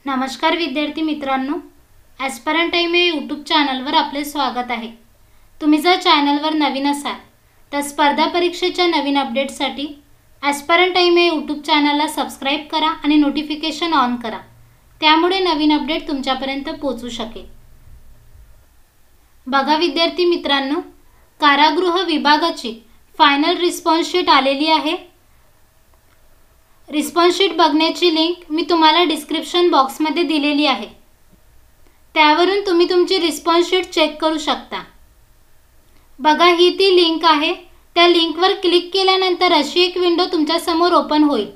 नमस्कार विद्यार्थी मित्रांनो, ॲस्परंट टाइम या यूट्यूब चॅनलवर आपले स्वागत आहे। तुम्ही जर चॅनलवर नवीन असाल तर स्पर्धा परीक्षेच्या नवीन अपडेट्ससाठी ॲस्परंट टाइम या यूट्यूब चॅनलला सबस्क्राइब करा आणि नोटिफिकेशन ऑन करा, त्यामुळे नवीन अपडेट तुमच्यापर्यंत पोहोचू शकेल। बघा विद्यार्थी मित्रांनो, कारागृह विभागाची फायनल रिस्पॉन्स शीट आलेली आहे। रिस्पॉन्स शीट बघण्याची लिंक मी तुम्हाला डिस्क्रिप्शन बॉक्समध्ये दिलेली आहे, त्यावरून तुम्ही तुमची रिस्पॉन्स शीट चेक करू शकता। बघा, ही ती लिंक आहे। त्या लिंकवर क्लिक केल्यानंतर अशी एक विंडो तुमच्या समोर ओपन होईल।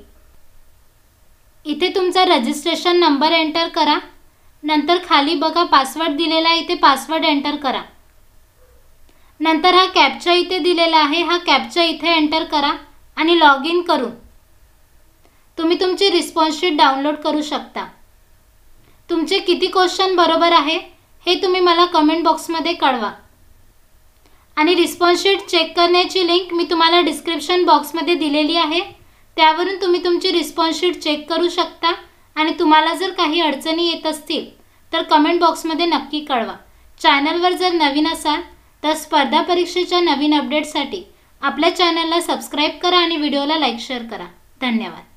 इथे तुमचा रजिस्ट्रेशन नंबर एंटर करा, नंतर खाली बघा पासवर्ड दिलेला आहे, इथे पासवर्ड एंटर करा। नंतर हा कॅप्चा इथे दिलेला आहे, हा कॅप्चा इथे एंटर करा आणि लॉग इन करून तुम्ही तुमची रिस्पॉन्स शीट डाउनलोड करू शकता। तुमचे किती क्वेश्चन बरोबर आहे हे तुम्ही मला कमेंट बॉक्समध्ये कळवा। आणि रिस्पॉन्स शीट चेक करण्याची लिंक मी तुम्हाला डिस्क्रिप्शन बॉक्समध्ये दिलेली आहे, त्यावरून तुम्ही तुमची रिस्पॉन्स शीट चेक करू शकता। आणि तुम्हाला जर काही अडचणी येत असतील तर कमेंट बॉक्समध्ये नक्की कळवा। चॅनलवर जर नवीन असाल तर स्पर्धा परीक्षेच्या नवीन अपडेट्ससाठी आपल्या चॅनलला सबस्क्राइब करा आणि व्हिडिओला लाईक शेअर करा। धन्यवाद।